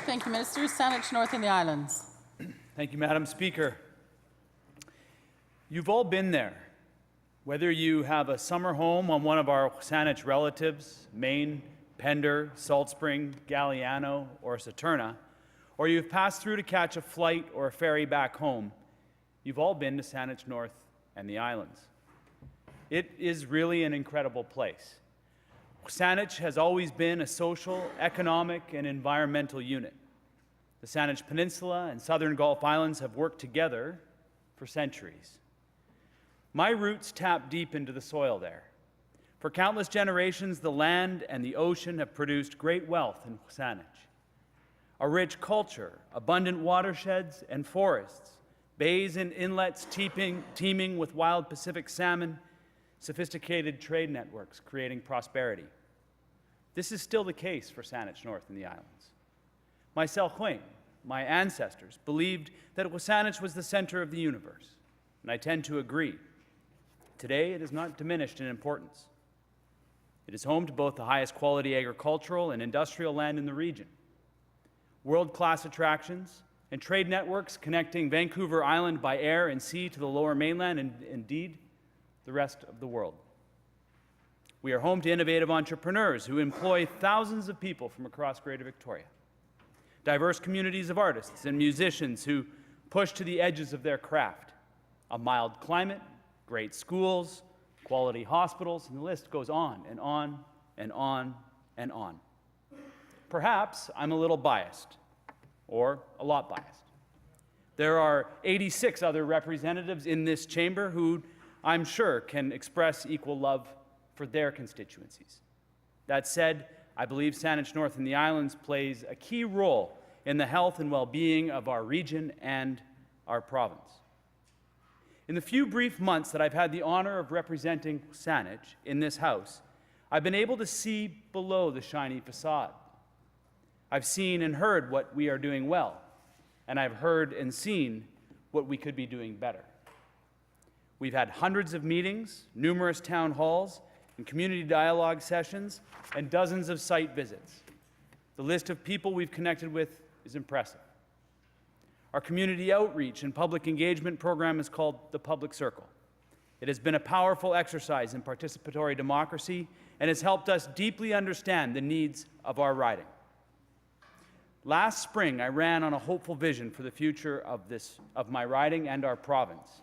Thank you, Minister. Saanich North and the Islands. Thank you, Madam Speaker. You've all been there. Whether you have a summer home on one of our Saanich relatives, Mayne, Pender, Saltspring, Galiano, or Saturna, or you've passed through to catch a flight or a ferry back home, you've all been to Saanich North and the Islands. It is really an incredible place. Saanich has always been a social, economic, and environmental unit. The Saanich Peninsula and southern Gulf Islands have worked together for centuries. My roots tap deep into the soil there. For countless generations, the land and the ocean have produced great wealth in Saanich. A rich culture, abundant watersheds and forests, bays and inlets teeming with wild Pacific salmon, sophisticated trade networks creating prosperity. This is still the case for Saanich North and the Islands. My Saltspring, my ancestors, believed that Saanich was the center of the universe, and I tend to agree. Today, it is not diminished in importance. It is home to both the highest quality agricultural and industrial land in the region, world-class attractions, and trade networks connecting Vancouver Island by air and sea to the lower mainland and, indeed, the rest of the world. We are home to innovative entrepreneurs who employ thousands of people from across Greater Victoria, diverse communities of artists and musicians who push to the edges of their craft, a mild climate, great schools, quality hospitals, and the list goes on and on and on and on. Perhaps I'm a little biased, or a lot biased. There are 86 other representatives in this chamber who I'm sure can express equal love for their constituencies. That said, I believe Saanich North and the Islands plays a key role in the health and well-being of our region and our province. In the few brief months that I've had the honor of representing Saanich in this House, I've been able to see below the shiny facade. I've seen and heard what we are doing well, and I've heard and seen what we could be doing better. We've had hundreds of meetings, numerous town halls, and community dialogue sessions, and dozens of site visits. The list of people we've connected with is impressive. Our community outreach and public engagement program is called the Public Circle. It has been a powerful exercise in participatory democracy and has helped us deeply understand the needs of our riding. Last spring, I ran on a hopeful vision for the future of my riding and our province.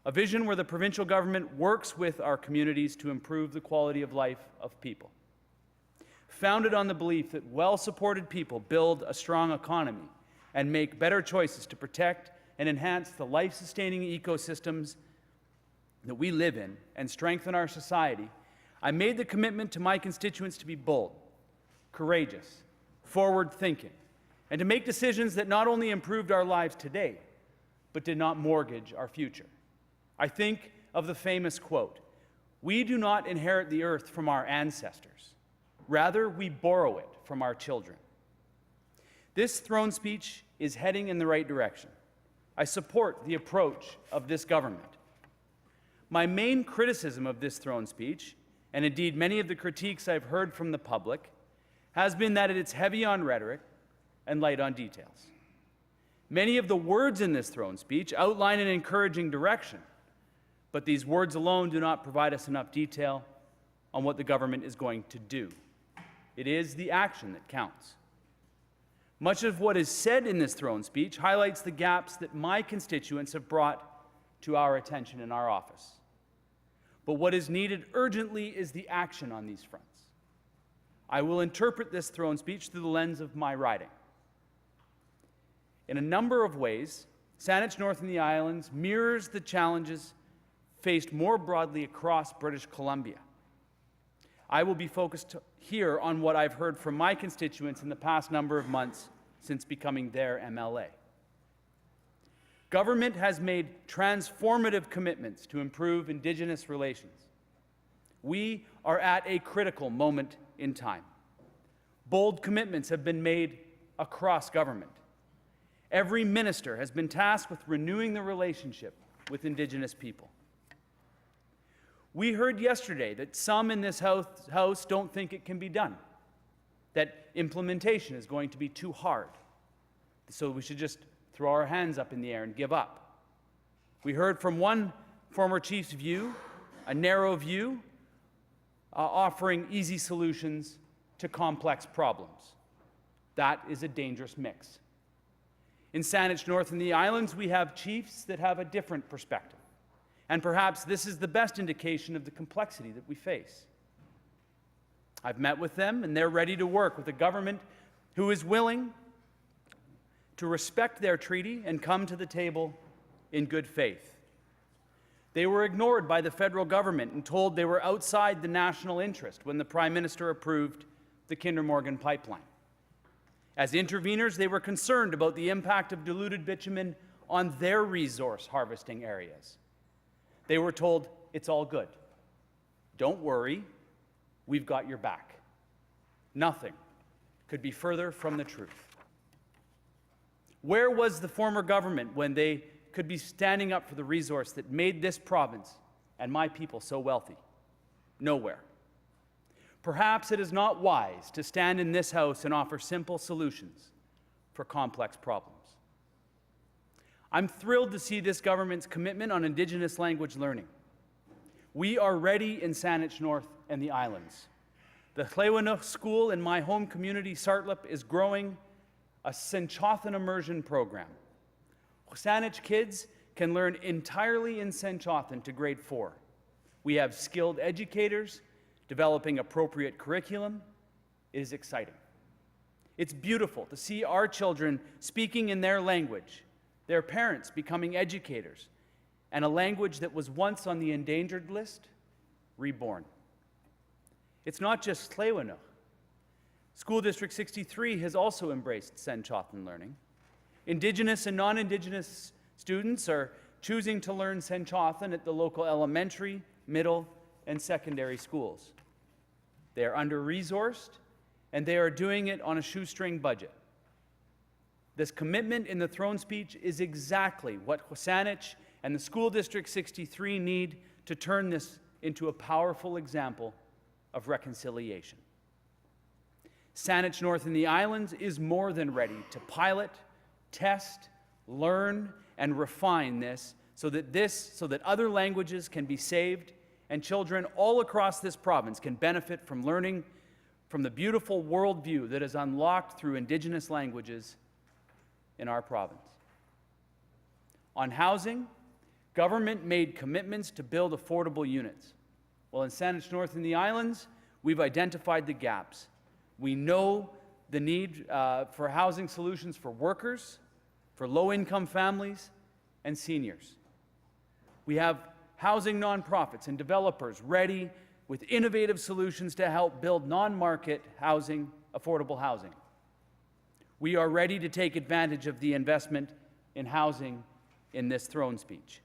A vision where the provincial government works with our communities to improve the quality of life of people. Founded on the belief that well-supported people build a strong economy and make better choices to protect and enhance the life-sustaining ecosystems that we live in and strengthen our society, I made the commitment to my constituents to be bold, courageous, forward-thinking, and to make decisions that not only improved our lives today, but did not mortgage our future. I think of the famous quote, "We do not inherit the earth from our ancestors. Rather, we borrow it from our children." This throne speech is heading in the right direction. I support the approach of this government. My main criticism of this throne speech, and indeed many of the critiques I've heard from the public, has been that it's heavy on rhetoric and light on details. Many of the words in this throne speech outline an encouraging direction, but these words alone do not provide us enough detail on what the government is going to do. It is the action that counts. Much of what is said in this throne speech highlights the gaps that my constituents have brought to our attention in our office. But what is needed urgently is the action on these fronts. I will interpret this throne speech through the lens of my riding. In a number of ways, Saanich North and the Islands mirrors the challenges faced more broadly across British Columbia. I will be focused here on what I've heard from my constituents in the past number of months since becoming their MLA. Government has made transformative commitments to improve Indigenous relations. We are at a critical moment in time. Bold commitments have been made across government. Every minister has been tasked with renewing the relationship with Indigenous people. We heard yesterday that some in this House don't think it can be done, that implementation is going to be too hard, so we should just throw our hands up in the air and give up. We heard from one former chief's view, a narrow view, offering easy solutions to complex problems. That is a dangerous mix. In Saanich North and the islands, we have chiefs that have a different perspective. And perhaps this is the best indication of the complexity that we face. I've met with them, and they're ready to work with a government who is willing to respect their treaty and come to the table in good faith. They were ignored by the federal government and told they were outside the national interest when the Prime Minister approved the Kinder Morgan pipeline. As interveners, they were concerned about the impact of diluted bitumen on their resource harvesting areas. They were told, it's all good. Don't worry, we've got your back. Nothing could be further from the truth. Where was the former government when they could be standing up for the resource that made this province and my people so wealthy? Nowhere. Perhaps it is not wise to stand in this House and offer simple solutions for complex problems. I'm thrilled to see this government's commitment on Indigenous language learning. We are ready in Saanich North and the islands. The Tlewinuk School in my home community, Sartlip, is growing a Senchothan immersion program. Saanich kids can learn entirely in Senchothan to grade 4. We have skilled educators developing appropriate curriculum. It is exciting. It's beautiful to see our children speaking in their language, their parents becoming educators, and a language that was once on the endangered list, reborn. It's not just Tlewinuk. School District 63 has also embraced Senchothan learning. Indigenous and non-Indigenous students are choosing to learn Senchothan at the local elementary, middle, and secondary schools. They are under-resourced, and they are doing it on a shoestring budget. This commitment in the throne speech is exactly what Saanich and the School District 63 need to turn this into a powerful example of reconciliation. Saanich North and the islands is more than ready to pilot, test, learn, and refine this so that other languages can be saved and children all across this province can benefit from learning from the beautiful worldview that is unlocked through Indigenous languages in our province. On housing, government made commitments to build affordable units. Well, in Saanich North and the islands, we've identified the gaps. We know the need for housing solutions for workers, for low-income families, and seniors. We have housing nonprofits and developers ready with innovative solutions to help build non-market housing, affordable housing. We are ready to take advantage of the investment in housing in this throne speech.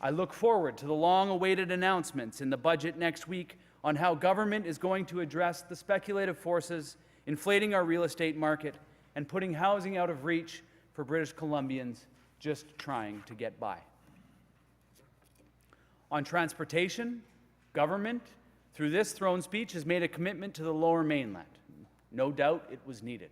I look forward to the long-awaited announcements in the budget next week on how government is going to address the speculative forces inflating our real estate market and putting housing out of reach for British Columbians just trying to get by. On transportation, government, through this throne speech, has made a commitment to the Lower Mainland. No doubt it was needed.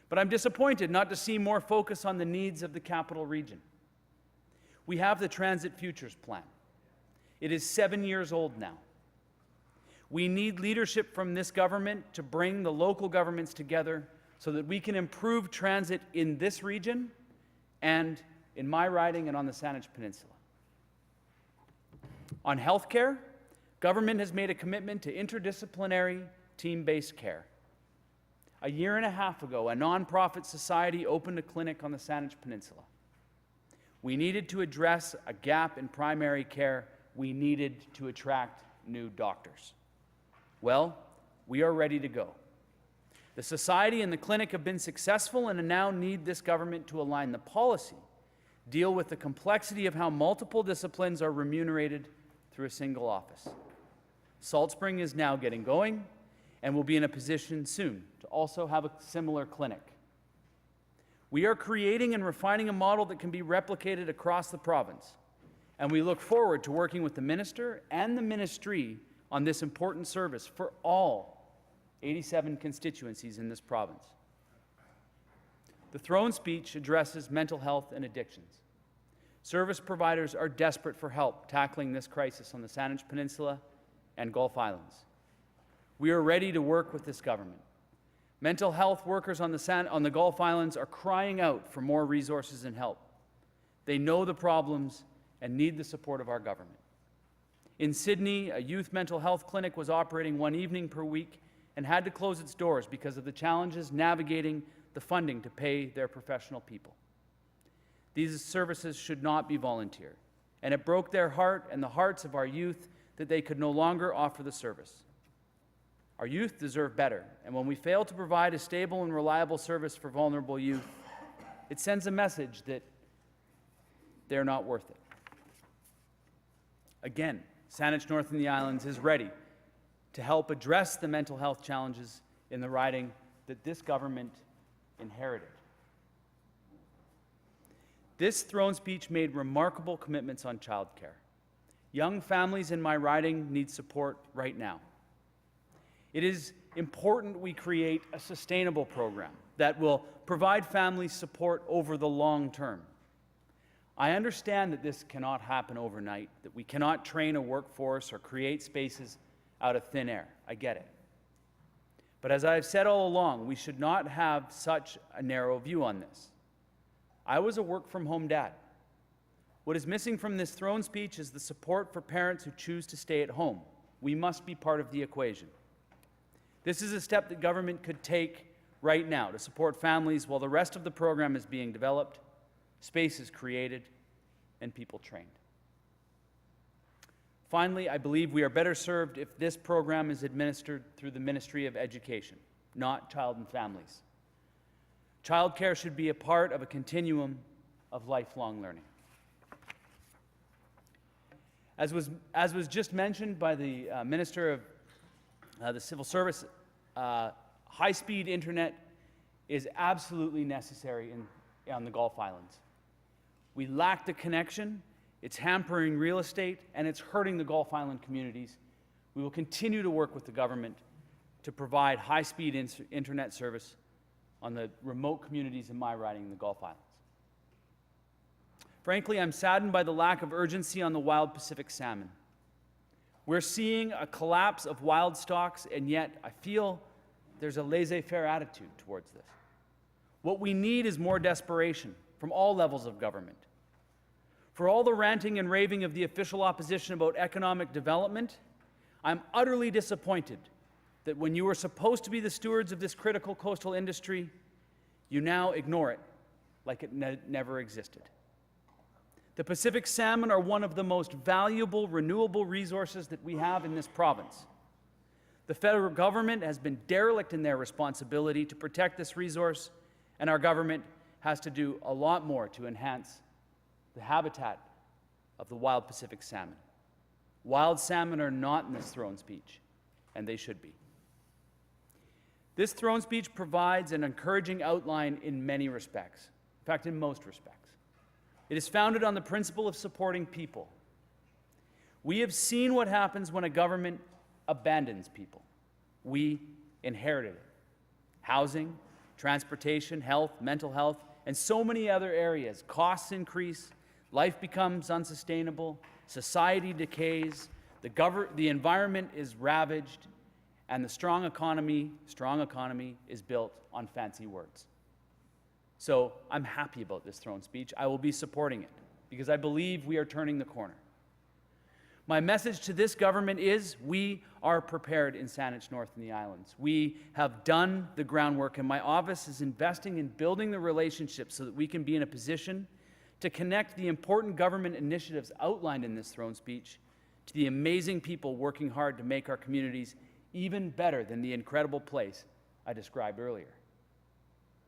But I'm disappointed not to see more focus on the needs of the capital region. We have the Transit Futures Plan. It is 7 years old now. We need leadership from this government to bring the local governments together so that we can improve transit in this region and in my riding and on the Saanich Peninsula. On healthcare, government has made a commitment to interdisciplinary, team-based care. A year and a half ago, a nonprofit society opened a clinic on the Saanich Peninsula. We needed to address a gap in primary care. We needed to attract new doctors. Well, we are ready to go. The society and the clinic have been successful and now need this government to align the policy, deal with the complexity of how multiple disciplines are remunerated through a single office. Saltspring is now getting going and will be in a position soon to also have a similar clinic. We are creating and refining a model that can be replicated across the province, and we look forward to working with the minister and the ministry on this important service for all 87 constituencies in this province. The throne speech addresses mental health and addictions. Service providers are desperate for help tackling this crisis on the Saanich Peninsula and Gulf Islands. We are ready to work with this government. Mental health workers on the Gulf Islands are crying out for more resources and help. They know the problems and need the support of our government. In Sydney, a youth mental health clinic was operating one evening per week and had to close its doors because of the challenges navigating the funding to pay their professional people. These services should not be volunteer, and it broke their heart and the hearts of our youth that they could no longer offer the service. Our youth deserve better, and when we fail to provide a stable and reliable service for vulnerable youth, it sends a message that they're not worth it. Again, Saanich North and the Islands is ready to help address the mental health challenges in the riding that this government inherited. This throne speech made remarkable commitments on childcare. Young families in my riding need support right now. It is important we create a sustainable program that will provide families support over the long term. I understand that this cannot happen overnight, that we cannot train a workforce or create spaces out of thin air. I get it. But as I've said all along, we should not have such a narrow view on this. I was a work-from-home dad. What is missing from this throne speech is the support for parents who choose to stay at home. We must be part of the equation. This is a step that government could take right now to support families while the rest of the program is being developed, spaces created, and people trained. Finally, I believe we are better served if this program is administered through the Ministry of Education, not Child and Families. Childcare should be a part of a continuum of lifelong learning. As was just mentioned by the Minister of the Civil Service, high-speed internet is absolutely necessary on the Gulf Islands. We lack the connection, it's hampering real estate, and it's hurting the Gulf Island communities. We will continue to work with the government to provide high-speed internet service on the remote communities in my riding in the Gulf Islands. Frankly, I'm saddened by the lack of urgency on the wild Pacific salmon. We're seeing a collapse of wild stocks, and yet I feel there's a laissez-faire attitude towards this. What we need is more desperation from all levels of government. For all the ranting and raving of the official opposition about economic development, I'm utterly disappointed that when you were supposed to be the stewards of this critical coastal industry, you now ignore it like it never existed. The Pacific salmon are one of the most valuable renewable resources that we have in this province. The federal government has been derelict in their responsibility to protect this resource, and our government has to do a lot more to enhance the habitat of the wild Pacific salmon. Wild salmon are not in this throne speech, and they should be. This throne speech provides an encouraging outline in many respects, in fact, in most respects. It is founded on the principle of supporting people. We have seen what happens when a government abandons people. We inherited it. Housing, transportation, health, mental health, and so many other areas. Costs increase, life becomes unsustainable, society decays, the environment is ravaged, and the strong economy is built on fancy words. So I'm happy about this throne speech. I will be supporting it because I believe we are turning the corner. My message to this government is we are prepared in Saanich North and the islands. We have done the groundwork, and my office is investing in building the relationships so that we can be in a position to connect the important government initiatives outlined in this throne speech to the amazing people working hard to make our communities even better than the incredible place I described earlier.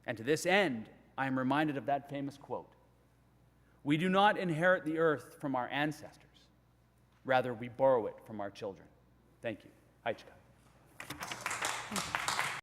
And to this end, I am reminded of that famous quote: "We do not inherit the earth from our ancestors. Rather, we borrow it from our children." Thank you. Haichka.